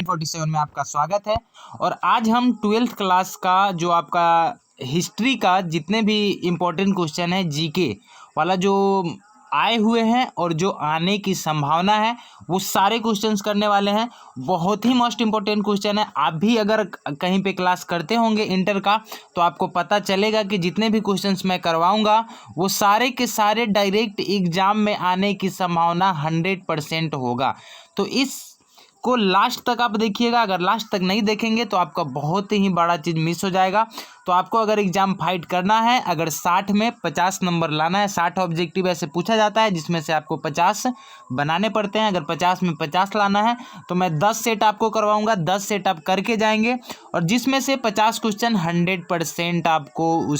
47 में आपका स्वागत है। और आज हम 12th क्लास का जो आपका हिस्ट्री का जितने भी इम्पोर्टेंट क्वेश्चन है जीके वाला जो आए हुए हैं और जो आने की संभावना है वो सारे क्वेश्चंस करने वाले हैं। बहुत ही मोस्ट इम्पोर्टेंट क्वेश्चन है। आप भी अगर कहीं पे क्लास करते होंगे इंटर का तो आपको पता चलेगा कि जितने भी क्वेश्चंस मैं करवाऊंगा वो सारे के सारे डायरेक्ट एग्जाम में आने की संभावना 100% होगा। तो इस को लास्ट तक आप देखिएगा। अगर लास्ट तक नहीं देखेंगे तो आपका बहुत ही बड़ा चीज़ मिस हो जाएगा। तो आपको अगर एग्जाम फाइट करना है, अगर 60 में 50 नंबर लाना है, 60 ऑब्जेक्टिव ऐसे पूछा जाता है जिसमें से आपको 50 बनाने पड़ते हैं। अगर 50 में 50 लाना है तो मैं 10 सेट आपको करवाऊंगा, 10 सेट आप करके जाएंगे और जिसमें से 50 क्वेश्चन 100% आपको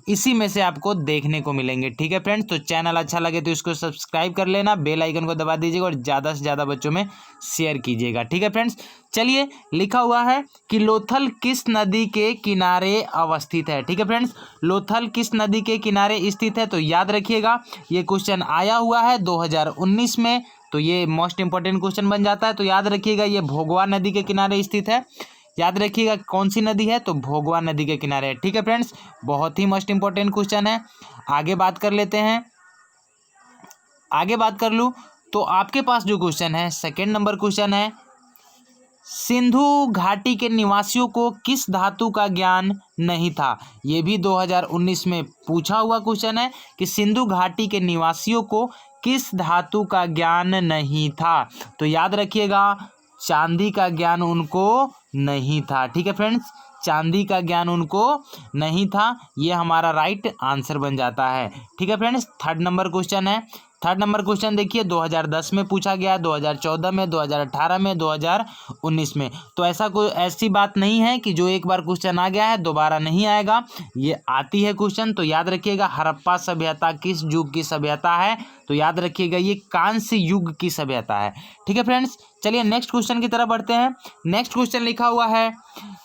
इसी में से आपको देखने को मिलेंगे। ठीक है फ्रेंड्स, तो चैनल अच्छा लगे तो इसको सब्सक्राइब कर लेना, बेल आइकन को दबा दीजिएगा और ज़्यादा से ज़्यादा बच्चों में शेयर कीजिएगा। ठीक है फ्रेंड्स, चलिए लिखा हुआ है कि लोथल किस नदी के किनारे अवस्थित है। ठीक है फ्रेंड्स, लोथल किस नदी के किनारे स्थित है, तो याद रखिएगा ये क्वेश्चन आया हुआ है 2019 में, तो ये मोस्ट इंपोर्टेंट क्वेश्चन बन जाता है। तो याद रखिएगा ये भोगवा नदी के किनारे स्थित है। याद रखिएगा कौन सी नदी है, तो भोगवा नदी के किनारे है। ठीक है फ्रेंड्स, बहुत ही मोस्ट इंपोर्टेंट क्वेश्चन है। आगे बात कर लेते हैं। आगे बात कर लूँ तो आपके पास जो क्वेश्चन है सेकेंड नंबर क्वेश्चन है, सिंधु घाटी के निवासियों को किस धातु का ज्ञान नहीं था। ये भी 2019 में पूछा हुआ क्वेश्चन है कि सिंधु घाटी के निवासियों को किस धातु का ज्ञान नहीं था। तो याद रखिएगा चांदी का ज्ञान उनको नहीं था। ठीक है फ्रेंड्स, चांदी का ज्ञान उनको नहीं था, ये हमारा राइट आंसर बन जाता है। ठीक है फ्रेंड्स, थर्ड नंबर क्वेश्चन है। थर्ड नंबर क्वेश्चन देखिए 2010 में पूछा गया, 2014 में, 2018 में, 2019 में। तो ऐसी बात नहीं है कि जो एक बार क्वेश्चन आ गया है दोबारा नहीं आएगा, ये आती है क्वेश्चन। तो याद रखिएगा हड़प्पा सभ्यता किस युग की सभ्यता है, तो याद रखिएगा ये कांस्य युग की सभ्यता है। ठीक है फ्रेंड्स, चलिए नेक्स्ट क्वेश्चन की तरफ बढ़ते हैं। नेक्स्ट क्वेश्चन लिखा हुआ है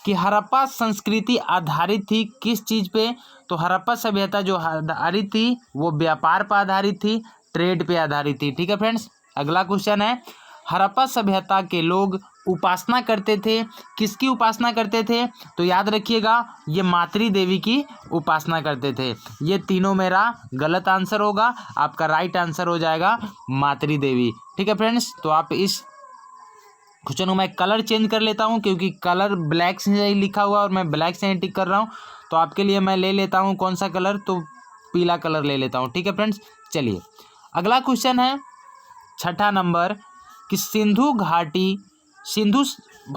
कि हड़प्पा संस्कृति आधारित थी किस चीज़ पे, तो हड़प्पा सभ्यता जो आधारित थी वो व्यापार पर आधारित थी, ट्रेड पे आधारित थी। ठीक है फ्रेंड्स, अगला क्वेश्चन है हड़प्पा सभ्यता के लोग उपासना करते थे, किसकी उपासना करते थे, तो याद रखिएगा ये मातृ देवी की उपासना करते थे। ये तीनों मेरा गलत आंसर होगा, आपका राइट आंसर हो जाएगा मातृ देवी। ठीक है फ्रेंड्स, तो आप इस क्वेश्चन को मैं कलर चेंज कर लेता हूं क्योंकि कलर ब्लैक से ही लिखा हुआ और मैं ब्लैक से ही टिक कर रहा हूं। तो आपके लिए मैं ले लेता हूं कौन सा कलर, तो पीला कलर ले लेता हूं। ठीक है फ्रेंड्स, चलिए अगला क्वेश्चन है छठा नंबर कि सिंधु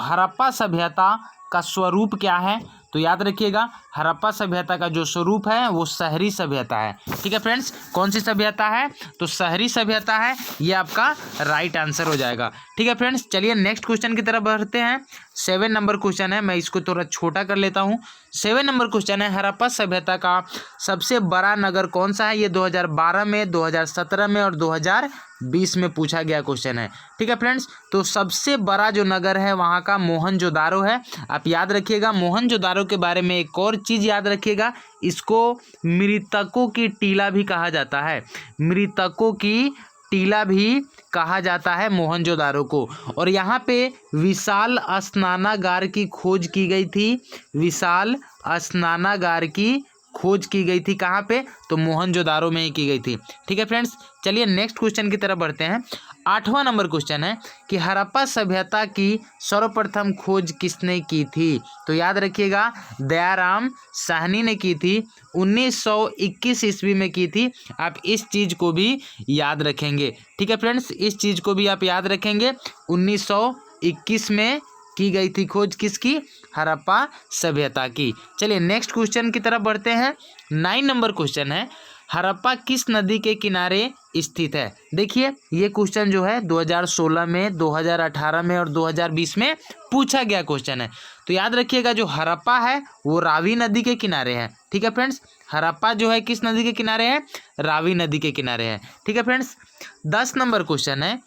हड़प्पा सभ्यता का स्वरूप क्या है, तो याद रखिएगा हड़प्पा सभ्यता का जो स्वरूप है वो शहरी सभ्यता है। ठीक है फ्रेंड्स, कौन सी सभ्यता है, तो शहरी सभ्यता है, ये आपका राइट आंसर हो जाएगा। ठीक है फ्रेंड्स, चलिए नेक्स्ट क्वेश्चन की तरफ बढ़ते हैं। 7 नंबर क्वेश्चन है, मैं इसको थोड़ा छोटा कर लेता हूँ। 7 नंबर क्वेश्चन है हड़प्पा सभ्यता का सबसे बड़ा नगर कौन सा है। ये 2012 में, 2017 में और 2020 में पूछा गया क्वेश्चन है। ठीक है फ्रेंड्स, तो सबसे बड़ा जो नगर है वहाँ का मोहनजोदारो है। आप याद रखिएगा मोहनजोदारो के बारे में एक और चीज़ याद रखिएगा, इसको मृतकों की टीला भी कहा जाता है। मृतकों की टीला भी कहा जाता है मोहनजोदारो को। और यहाँ पे विशाल स्नानागार की खोज की गई थी। विशाल स्नानागार की खोज की गई थी कहाँ पे, तो मोहनजोदारो में ही की गई थी। ठीक है फ्रेंड्स, चलिए नेक्स्ट क्वेश्चन की तरफ बढ़ते हैं। 8वां नंबर क्वेश्चन है कि हड़प्पा सभ्यता की सर्वप्रथम खोज किसने की थी, तो याद रखिएगा दयाराम साहनी ने की थी, 1921 ईस्वी में की थी। आप इस चीज़ को भी याद रखेंगे। ठीक है फ्रेंड्स, इस चीज़ को भी आप याद रखेंगे, 1921 में की गई थी खोज किसकी, हड़प्पा सभ्यता की। चलिए नेक्स्ट क्वेश्चन की तरफ बढ़ते हैं। 9 नंबर क्वेश्चन है हड़प्पा किस नदी के किनारे स्थित है। देखिए ये क्वेश्चन जो है 2016 में, 2018 में और 2020 में पूछा गया क्वेश्चन है। तो याद रखिएगा जो हड़प्पा है वो रावी नदी के किनारे है। ठीक है फ्रेंड्स, हड़प्पा जो है किस नदी के किनारे है, रावी नदी के किनारे है। ठीक है फ्रेंड्स, 10 नंबर क्वेश्चन है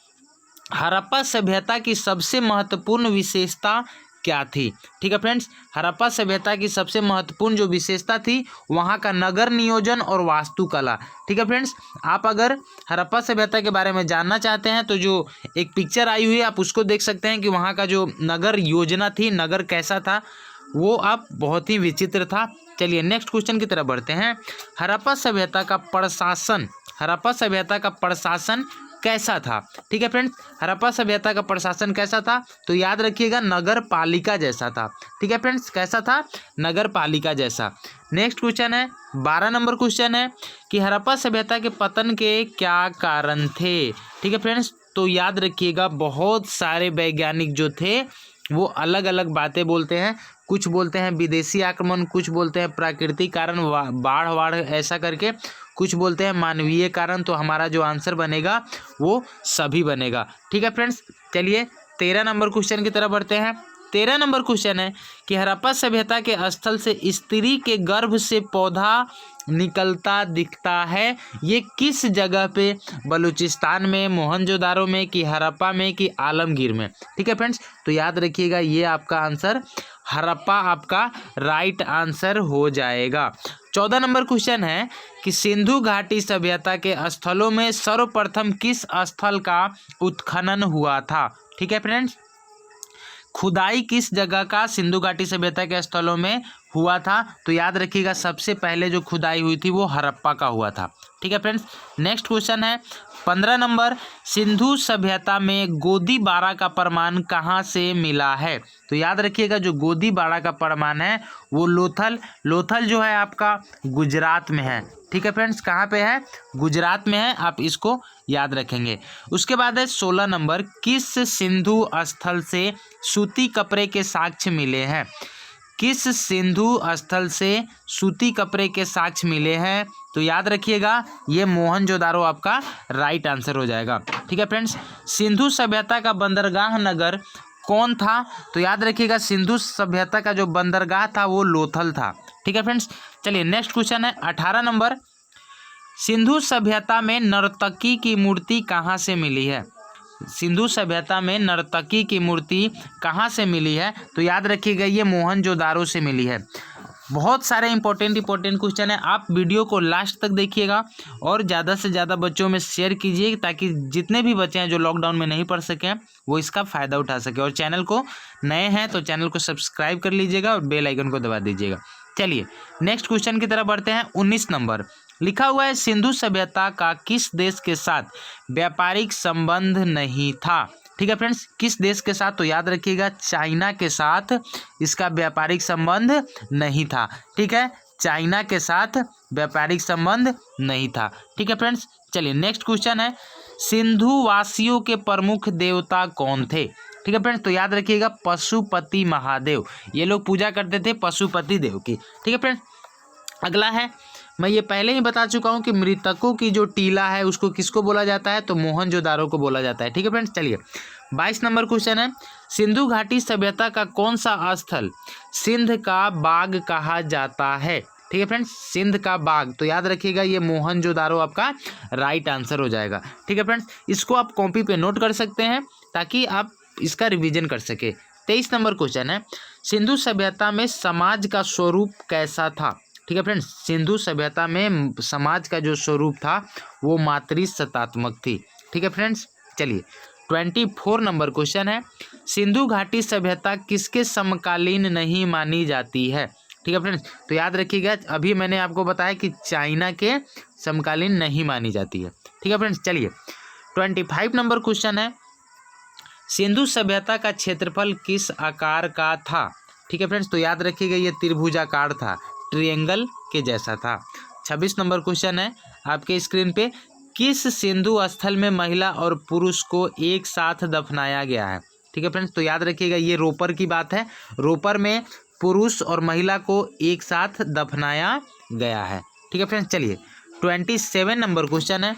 हड़प्पा सभ्यता की सबसे महत्वपूर्ण विशेषता क्या थी। ठीक है फ्रेंड्स, हड़प्पा सभ्यता की सबसे महत्वपूर्ण जो विशेषता थी वहाँ का नगर नियोजन और वास्तुकला। ठीक है फ्रेंड्स, आप अगर हड़प्पा सभ्यता के बारे में जानना चाहते हैं तो जो एक पिक्चर आई हुई है आप उसको देख सकते हैं कि वहाँ का जो नगर योजना थी, नगर कैसा था, वो आप बहुत ही विचित्र था। चलिए नेक्स्ट क्वेश्चन की तरफ बढ़ते हैं। हड़प्पा सभ्यता का प्रशासन कैसा था। ठीक है फ्रेंड्स, हड़प्पा सभ्यता का प्रशासन कैसा था, तो याद रखिएगा नगर पालिका जैसा था। ठीक है फ्रेंड्स, कैसा था, नगर पालिका जैसा। नेक्स्ट क्वेश्चन है 12 नंबर क्वेश्चन है कि हड़प्पा सभ्यता के पतन के क्या कारण थे। ठीक है फ्रेंड्स, तो याद रखिएगा बहुत सारे वैज्ञानिक जो थे वो अलग अलग बातें बोलते हैं। कुछ बोलते हैं विदेशी आक्रमण, कुछ बोलते हैं प्राकृतिक कारण, बाढ़ ऐसा करके, कुछ बोलते हैं मानवीय कारण। तो हमारा जो आंसर बनेगा वो सभी बनेगा। ठीक है फ्रेंड्स, चलिए 13 नंबर क्वेश्चन की तरफ बढ़ते हैं। 13 नंबर क्वेश्चन है कि हड़प्पा सभ्यता के स्थल से स्त्री के गर्भ से पौधा निकलता दिखता है, ये किस जगह पे, बलूचिस्तान में, मोहनजोदारो में, कि हड़प्पा में, कि आलमगीर में। ठीक है फ्रेंड्स, तो याद रखिएगा ये आपका आंसर हड़प्पा आपका राइट आंसर हो जाएगा। 14 नंबर क्वेश्चन है कि सिंधु घाटी सभ्यता के स्थलों में सर्वप्रथम किस स्थल का उत्खनन हुआ था। ठीक है फ्रेंड्स, खुदाई किस जगह का सिंधु घाटी सभ्यता के स्थलों में हुआ था, तो याद रखिएगा सबसे पहले जो खुदाई हुई थी वो हड़प्पा का हुआ था। ठीक है फ्रेंड्स, नेक्स्ट क्वेश्चन है 15 नंबर, सिंधु सभ्यता में गोदीबारा का प्रमाण कहाँ से मिला है। तो याद रखिएगा जो गोदीबारा का प्रमाण है वो लोथल जो है आपका गुजरात में है। ठीक है फ्रेंड्स, कहाँ पे है, गुजरात में है, आप इसको याद रखेंगे। उसके बाद है 16 नंबर, किस सिंधु स्थल से सूती कपड़े के साक्ष्य मिले हैं। किस सिंधु स्थल से सूती कपड़े के साक्ष्य मिले हैं, तो याद रखिएगा ये मोहनजोदारो आपका राइट आंसर हो जाएगा। ठीक है फ्रेंड्स, सिंधु सभ्यता का बंदरगाह नगर कौन था, तो याद रखिएगा सिंधु सभ्यता का जो बंदरगाह था वो लोथल था। ठीक है फ्रेंड्स, चलिए नेक्स्ट क्वेश्चन है 18 नंबर, सिंधु सभ्यता में नर्तकी की मूर्ति कहाँ से मिली है। सिंधु सभ्यता में नर्तकी की मूर्ति कहाँ से मिली है, तो याद रखिएगा ये मोहनजोदारो से मिली है। बहुत सारे इंपॉर्टेंट क्वेश्चन है, आप वीडियो को लास्ट तक देखिएगा और ज़्यादा से ज़्यादा बच्चों में शेयर कीजिए ताकि जितने भी बच्चे हैं जो लॉकडाउन में नहीं पढ़ सकें वो इसका फ़ायदा उठा सके। और चैनल को नए हैं तो चैनल को सब्सक्राइब कर लीजिएगा और बेल आइकन को दबा दीजिएगा। चलिए नेक्स्ट क्वेश्चन की तरफ बढ़ते हैं। 19 नंबर लिखा हुआ है, सिंधु सभ्यता का किस देश के साथ व्यापारिक संबंध नहीं था। ठीक है फ्रेंड्स, किस देश के साथ, तो याद रखिएगा चाइना के साथ इसका व्यापारिक संबंध नहीं था। ठीक है, चाइना के साथ व्यापारिक संबंध नहीं था। ठीक है फ्रेंड्स, चलिए नेक्स्ट क्वेश्चन है, सिंधु वासियों के प्रमुख देवता कौन थे। ठीक है फ्रेंड्स, तो याद रखिएगा पशुपति महादेव, ये लोग पूजा करते थे पशुपति देव की। ठीक है फ्रेंड्स, अगला है, मैं ये पहले ही बता चुका हूँ कि मृतकों की जो टीला है उसको किसको बोला जाता है, तो मोहनजोदारो को बोला जाता है। ठीक है फ्रेंड्स, चलिए 22 नंबर क्वेश्चन है, सिंधु घाटी सभ्यता का कौन सा स्थल सिंध का बाग कहा जाता है। ठीक है फ्रेंड्स, सिंध का बाग, तो याद रखिएगा ये मोहनजोदारो आपका राइट आंसर हो जाएगा। ठीक है फ्रेंड्स, इसको आप कॉपी पे नोट कर सकते हैं ताकि आप इसका रिवीजन कर सके। 23 नंबर क्वेश्चन है, सिंधु सभ्यता में समाज का स्वरूप कैसा था। ठीक है फ्रेंड्स, सिंधु सभ्यता में समाज का जो स्वरूप था वो मातृसत्तात्मक थी। ठीक है फ्रेंड्स, चलिए 24 नंबर क्वेश्चन है, सिंधु घाटी सभ्यता किसके समकालीन नहीं मानी जाती है। ठीक है फ्रेंड्स, तो याद रखिएगा अभी मैंने आपको बताया कि चाइना के समकालीन नहीं मानी जाती है। ठीक है फ्रेंड्स, चलिए 25 नंबर क्वेश्चन है, सिंधु सभ्यता का क्षेत्रफल किस आकार का था। ठीक है फ्रेंड्स, तो याद रखिएगा ये त्रिभुजाकार था, ट्रायंगल के जैसा था। 26 नंबर क्वेश्चन है आपके स्क्रीन पे, किस सिंधु स्थल में महिला और पुरुष को एक साथ दफनाया गया है। ठीक है फ्रेंड्स, तो याद रखिएगा ये रोपर की बात है, रोपर में पुरुष और महिला को एक साथ दफनाया गया है। ठीक है फ्रेंड्स, चलिए 27 नंबर क्वेश्चन है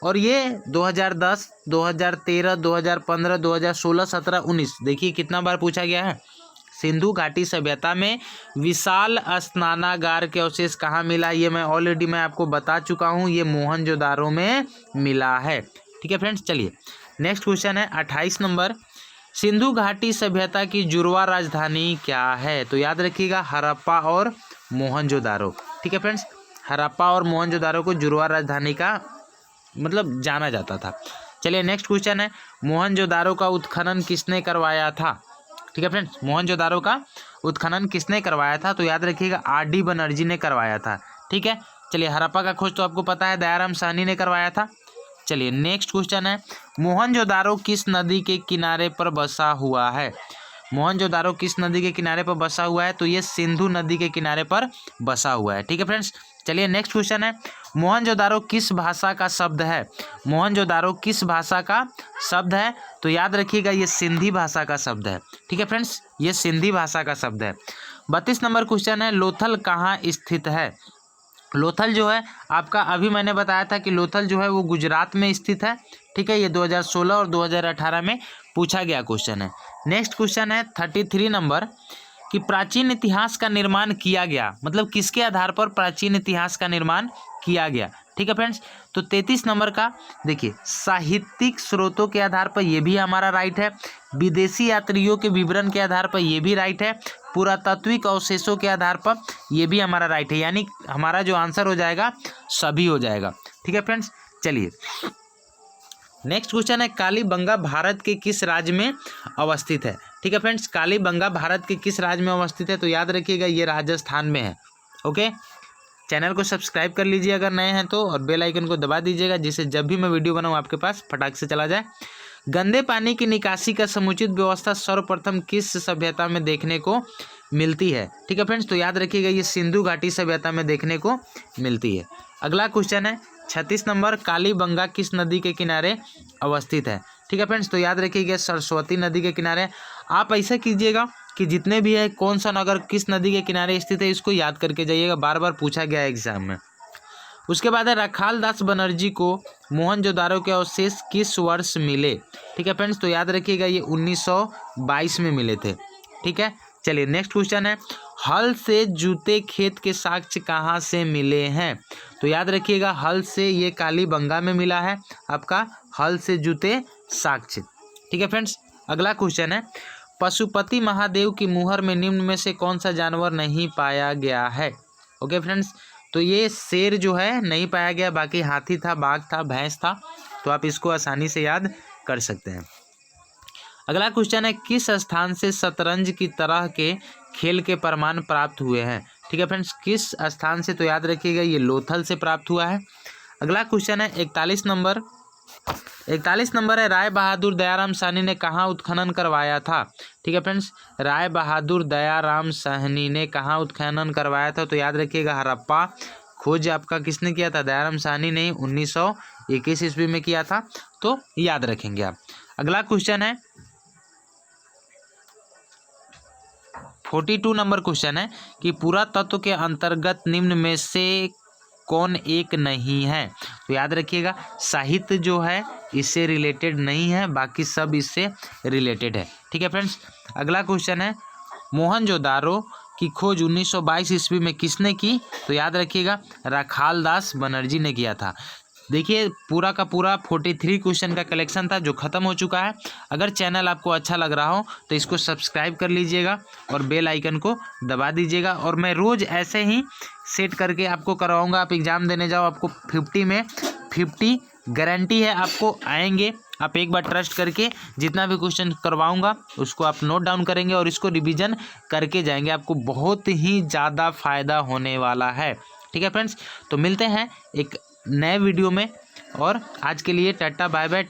और ये 2010, 2013, 2015, 2016, 17, 19 देखिए कितना बार पूछा गया है। सिंधु घाटी सभ्यता में विशाल स्नानागार के अवशेष कहाँ मिला, ये मैं ऑलरेडी आपको बता चुका हूँ, ये मोहनजोदारो में मिला है। ठीक है फ्रेंड्स, चलिए नेक्स्ट क्वेश्चन है 28 नंबर, सिंधु घाटी सभ्यता की जुड़वा राजधानी क्या है? तो याद रखिएगा हड़प्पा और मोहनजोदारो। ठीक है फ्रेंड्स, हड़प्पा और मोहनजोदारो को जुड़वा राजधानी का मतलब जाना जाता था। चलिए नेक्स्ट क्वेश्चन है, मोहनजोदारो का उत्खनन किसने करवाया था? ठीक है फ्रेंड्स, मोहनजोदारो का उत्खनन किसने करवाया था? तो याद रखिएगा आर.डी. बनर्जी ने करवाया था। ठीक है, चलिए हड़प्पा का खोज तो आपको पता है दयाराम साहनी ने करवाया था। चलिए नेक्स्ट क्वेश्चन है, मोहनजोदारो किस नदी के किनारे पर बसा हुआ है? मोहनजोदारो किस नदी के किनारे पर बसा हुआ है? तो ये सिंधु नदी के किनारे पर बसा हुआ है। ठीक है फ्रेंड्स, चलिए नेक्स्ट क्वेश्चन है, मोहनजोदारो किस भाषा का शब्द है? मोहनजोदारो किस भाषा का शब्द है? तो याद रखिएगा ये सिंधी भाषा का शब्द है। ठीक है फ्रेंड्स, ये सिंधी भाषा का शब्द है। 32 नंबर क्वेश्चन है, लोथल कहाँ स्थित है? लोथल जो है आपका अभी मैंने बताया था कि लोथल जो है वो गुजरात में स्थित है। ठीक है, ये 2016 और 2018 में पूछा गया क्वेश्चन है। नेक्स्ट क्वेश्चन है 33 नंबर, कि प्राचीन इतिहास का निर्माण किया गया, मतलब किसके आधार पर प्राचीन इतिहास का निर्माण किया गया? ठीक है फ्रेंड्स, तो 33 नंबर का देखिए, साहित्यिक स्रोतों के आधार पर ये भी हमारा राइट है, विदेशी यात्रियों के विवरण के आधार पर ये भी राइट है, पुरातात्विक अवशेषों के आधार पर ये भी हमारा राइट है, यानी हमारा जो आंसर हो जाएगा सभी हो जाएगा। ठीक है फ्रेंड्स, चलिए नेक्स्ट क्वेश्चन है, कालीबंगा भारत के किस राज्य में अवस्थित है? ठीक है फ्रेंड्स, कालीबंगा भारत के किस राज्य में अवस्थित है? तो याद रखिएगा ये राजस्थान में है। ओके, चैनल को सब्सक्राइब कर लीजिए अगर नए हैं तो, और बेल आइकन को दबा दीजिएगा जिससे जब भी मैं वीडियो बनाऊँ आपके पास फटाक से चला जाए। गंदे पानी की निकासी का समुचित व्यवस्था सर्वप्रथम किस सभ्यता में देखने को मिलती है? ठीक है फ्रेंड्स, तो याद रखिएगा ये सिंधु घाटी सभ्यता में देखने को मिलती है। अगला क्वेश्चन है 36 नंबर, कालीबंगा किस नदी के किनारे अवस्थित है? ठीक है फ्रेंड्स, तो याद रखिएगा सरस्वती नदी के किनारे। आप ऐसा कीजिएगा कि जितने भी है कौन सा नगर किस नदी के किनारे स्थित है इसको याद करके जाइएगा, बार बार पूछा गया है एग्जाम में। उसके बाद है रखाल दास बनर्जी को मोहनजोदारो के अवशेष किस वर्ष मिले? ठीक है फ्रेंड्स, तो याद रखिएगा ये 1922 में मिले थे। ठीक है, चलिए नेक्स्ट क्वेश्चन है, हल से जूते खेत के साक्ष्य कहाँ से मिले हैं? तो याद रखिएगा हल से ये कालीबंगा में मिला है आपका, हल से जूते साक्ष्य। ठीक है फ्रेंड्स, अगला क्वेश्चन है, पशुपति महादेव की मुहर में निम्न में से कौन सा जानवर नहीं पाया गया है? ओके फ्रेंड्स, तो ये शेर जो है नहीं पाया गया, बाकी हाथी था, बाघ था, भैंस था, तो आप इसको आसानी से याद कर सकते हैं। अगला क्वेश्चन है, किस स्थान से शतरंज की तरह के खेल के प्रमाण प्राप्त हुए हैं? ठीक है फ्रेंड्स, किस स्थान से? तो याद रखिएगा ये लोथल से प्राप्त हुआ है। अगला क्वेश्चन है 41 नंबर, 41 नंबर है, राय बहादुर दयाराम साहनी ने कहाँ उत्खनन करवाया था? ठीक है फ्रेंड्स, राय बहादुर दयाराम साहनी ने कहाँ उत्खनन करवाया था? तो याद रखिएगा हड़प्पा खोज आपका किसने किया था? दयाराम साहनी ने 1921 ईस्वी में किया था, तो याद रखेंगे आप। अगला क्वेश्चन है 42 नंबर क्वेश्चन है कि पुरातत्व के अंतर्गत निम्न में से कौन एक नहीं है? तो याद रखिएगा साहित्य जो है इससे रिलेटेड नहीं है, बाकी सब इससे रिलेटेड है। ठीक है फ्रेंड्स, अगला क्वेश्चन है, मोहनजोदारो की खोज 1922 ईस्वी में किसने की? तो याद रखिएगा रखाल दास बनर्जी ने किया था। देखिए पूरा का पूरा 43 क्वेश्चन का कलेक्शन था जो ख़त्म हो चुका है। अगर चैनल आपको अच्छा लग रहा हो तो इसको सब्सक्राइब कर लीजिएगा और बेल आइकन को दबा दीजिएगा, और मैं रोज़ ऐसे ही सेट करके आपको करवाऊंगा। आप एग्ज़ाम देने जाओ, आपको 50 में 50 गारंटी है आपको आएंगे। आप एक बार ट्रस्ट करके जितना भी क्वेश्चन करवाऊंगा उसको आप नोट डाउन करेंगे और इसको रिवीजन करके जाएंगे, आपको बहुत ही ज़्यादा फ़ायदा होने वाला है। ठीक है फ्रेंड्स, तो मिलते हैं एक नए वीडियो में, और आज के लिए टाटा बाय बाय।